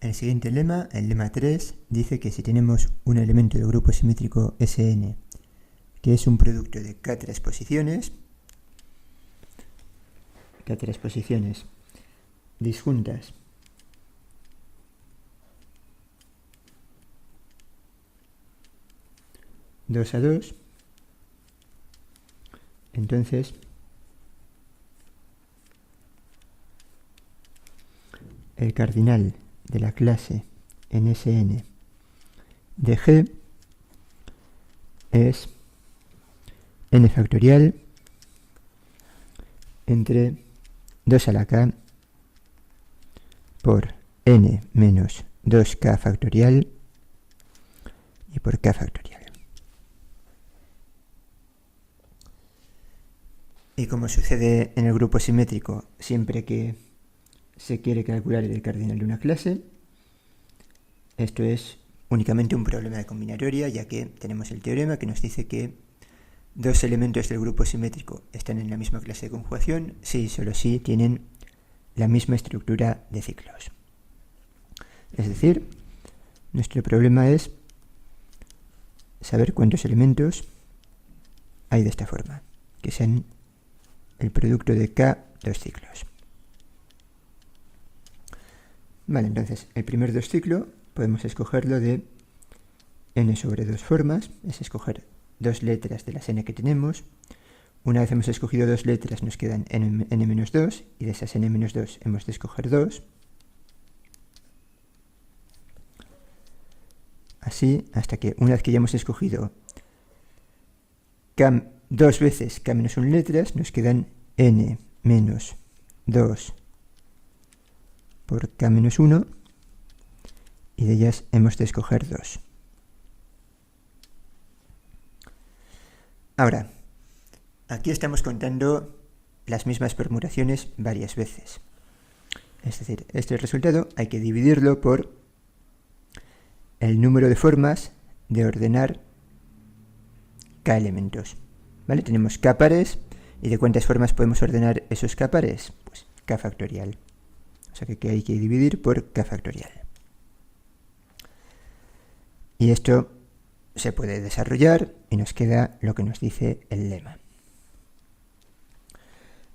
El siguiente lema, el lema 3, dice que si tenemos un elemento del grupo simétrico Sn que es un producto de k transposiciones disjuntas dos a dos, entonces el cardinal de la clase en Sn de G es n factorial entre 2 a la k por n menos 2k factorial y por k factorial. Y como sucede en el grupo simétrico, siempre que se quiere calcular el cardinal de una clase, esto es únicamente un problema de combinatoria, ya que tenemos el teorema que nos dice que dos elementos del grupo simétrico están en la misma clase de conjugación si y solo si tienen la misma estructura de ciclos. Es decir, nuestro problema es saber cuántos elementos hay de esta forma, que sean el producto de k dos ciclos. Vale, entonces el primer dos ciclo podemos escogerlo de n sobre dos formas, es escoger dos letras de las n que tenemos. Una vez hemos escogido dos letras nos quedan n-2 y de esas n-2 hemos de escoger 2. Así hasta que una vez que ya hemos escogido dos veces k-1 letras nos quedan n menos 2 por k-1 y de ellas hemos de escoger 2. Ahora, aquí estamos contando las mismas permutaciones varias veces. Es decir, este resultado hay que dividirlo por el número de formas de ordenar k elementos. ¿Vale? Tenemos k pares, ¿y de cuántas formas podemos ordenar esos k pares? Pues k factorial. O sea que hay que dividir por k factorial. Y esto se puede desarrollar y nos queda lo que nos dice el lema.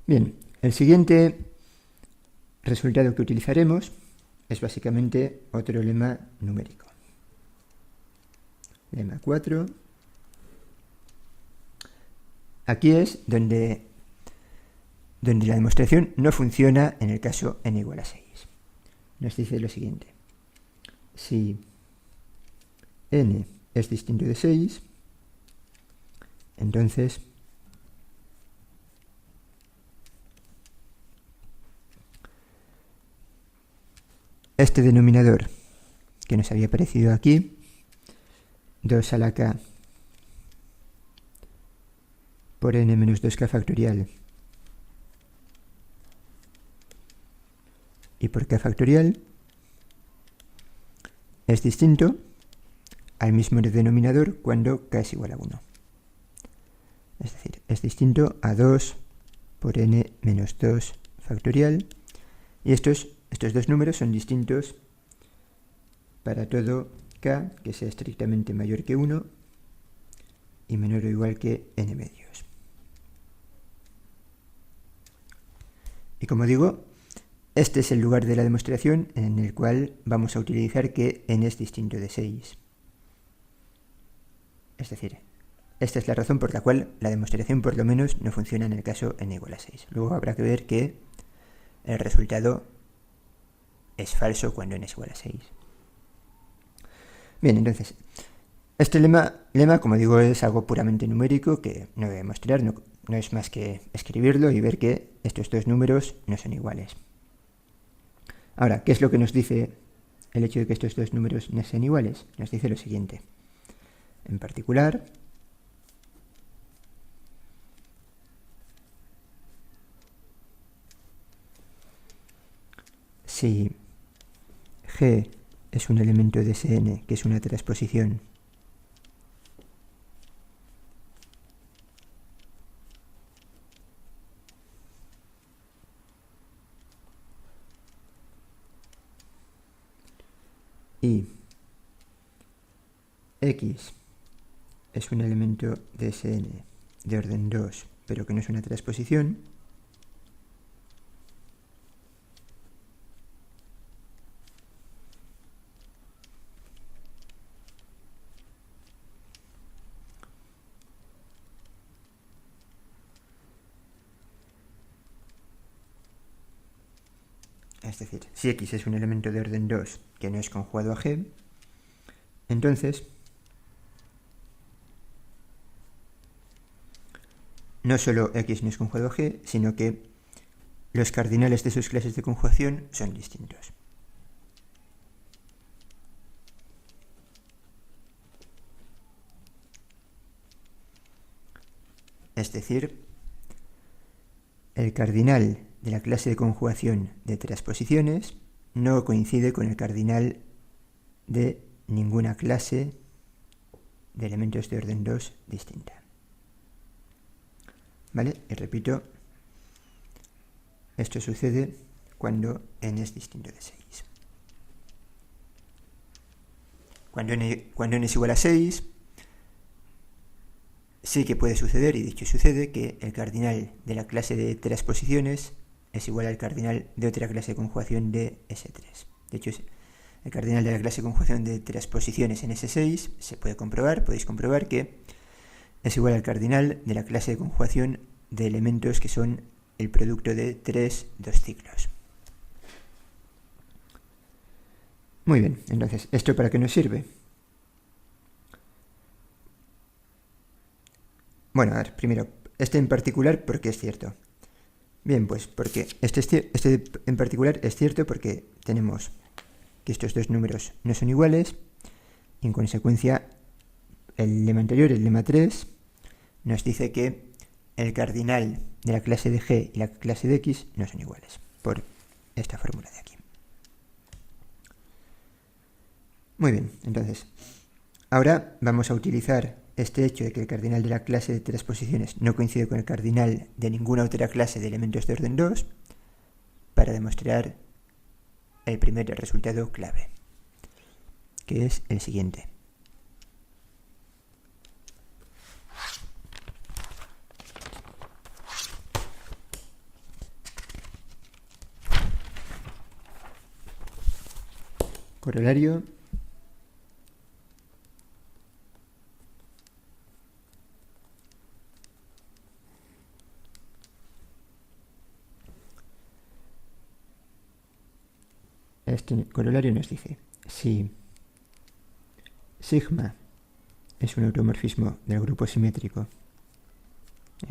Bien, el siguiente resultado que utilizaremos es básicamente otro lema numérico. Lema 4. Aquí es donde la demostración no funciona en el caso n igual a 6. Nos dice lo siguiente. Si n es distinto de 6, entonces este denominador que nos había aparecido aquí, 2 a la k por n menos 2k factorial y por k factorial es distinto al mismo denominador cuando k es igual a 1. Es decir, es distinto a 2 por n menos 2 factorial, y estos dos números son distintos para todo k que sea estrictamente mayor que 1 y menor o igual que n medios. Y como digo, este es el lugar de la demostración en el cual vamos a utilizar que n es distinto de 6. Es decir, esta es la razón por la cual la demostración por lo menos no funciona en el caso n igual a 6. Luego habrá que ver que el resultado es falso cuando n es igual a 6. Bien, entonces, este lema, como digo, es algo puramente numérico que no voy a demostrar, no es más que escribirlo y ver que estos dos números no son iguales. Ahora, ¿qué es lo que nos dice el hecho de que estos dos números no sean iguales? Nos dice lo siguiente. En particular, si G es un elemento de Sn que es una transposición y X es un elemento de Sn de orden 2, pero que no es una transposición, es decir, si X es un elemento de orden 2 que no es conjugado a G, entonces no solo X no es conjugado a G, sino que los cardinales de sus clases de conjugación son distintos. Es decir, el cardinal de la clase de conjugación de transposiciones no coincide con el cardinal de ninguna clase de elementos de orden 2 distinta. ¿Vale? Y repito, esto sucede cuando n es distinto de 6. Cuando n es igual a 6, sí que puede suceder, y de hecho sucede, que el cardinal de la clase de transposiciones es igual al cardinal de otra clase de conjugación de S3. De hecho, el cardinal de la clase de conjugación de transposiciones en S6 se puede comprobar, podéis comprobar que es igual al cardinal de la clase de conjugación de elementos que son el producto de 2 ciclos. Muy bien, entonces, ¿esto para qué nos sirve? Bueno, a ver, primero, este en particular, ¿por qué es cierto? Bien, pues porque este en particular es cierto porque tenemos que estos dos números no son iguales, y en consecuencia el lema anterior, el lema 3, nos dice que el cardinal de la clase de G y la clase de X no son iguales, por esta fórmula de aquí. Muy bien, entonces, ahora vamos a utilizar este hecho de que el cardinal de la clase de transposiciones no coincide con el cardinal de ninguna otra clase de elementos de orden 2 para demostrar el primer resultado clave, que es el siguiente. Corolario. Este corolario nos dice, si sigma es un automorfismo del grupo simétrico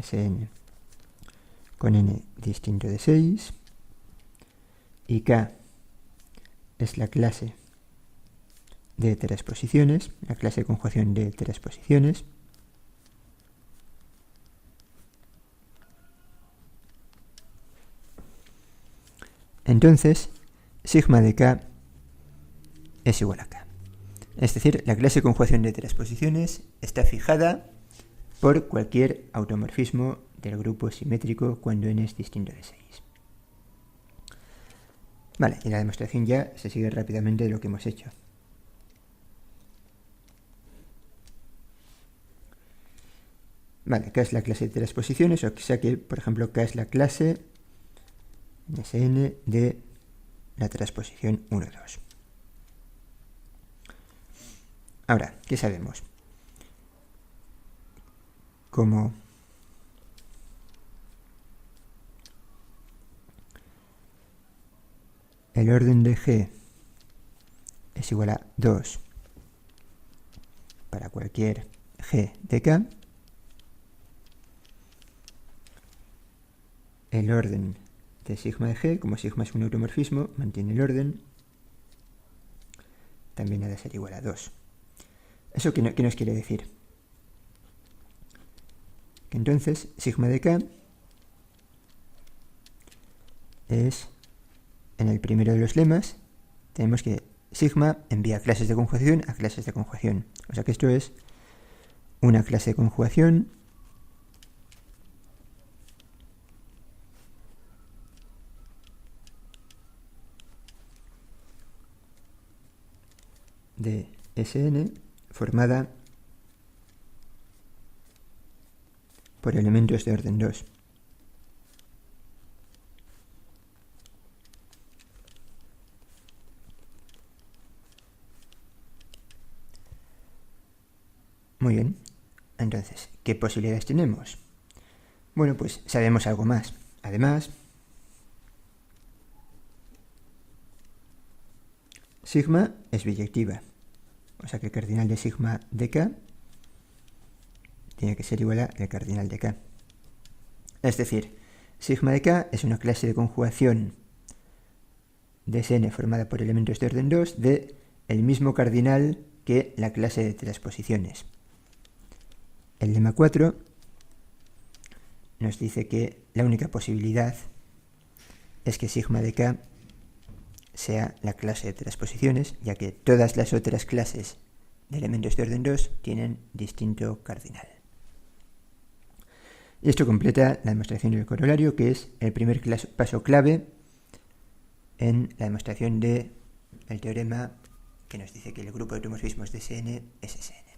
Sn con n distinto de 6 y K es la clase de transposiciones, la clase de conjugación de transposiciones, entonces sigma de K es igual a K. Es decir, la clase de conjugación de transposiciones está fijada por cualquier automorfismo del grupo simétrico cuando n es distinto de 6. Vale, y la demostración ya se sigue rápidamente de lo que hemos hecho. Vale, K es la clase de transposiciones, o sea que, por ejemplo, K es la clase en Sn de la transposición 1, 2. Ahora, ¿qué sabemos? Como el orden de G es igual a 2 para cualquier G de K, el orden de sigma de G, como sigma es un automorfismo, mantiene el orden, también ha de ser igual a 2. ¿Eso qué nos quiere decir? Que entonces sigma de K es, en el primero de los lemas, tenemos que sigma envía clases de conjugación a clases de conjugación. O sea que esto es una clase de conjugación de Sn formada por elementos de orden 2. Muy bien. Entonces, ¿qué posibilidades tenemos? Bueno, pues sabemos algo más. Además, sigma es biyectiva. O sea que el cardinal de sigma de k tiene que ser igual al cardinal de k. Es decir, sigma de k es una clase de conjugación de Sn formada por elementos de orden 2 de el mismo cardinal que la clase de transposiciones. El lema 4 nos dice que la única posibilidad es que sigma de k sea la clase de transposiciones, ya que todas las otras clases de elementos de orden 2 tienen distinto cardinal. Y esto completa la demostración del corolario, que es el primer paso clave en la demostración del teorema que nos dice que el grupo de automorfismos de Sn es Sn.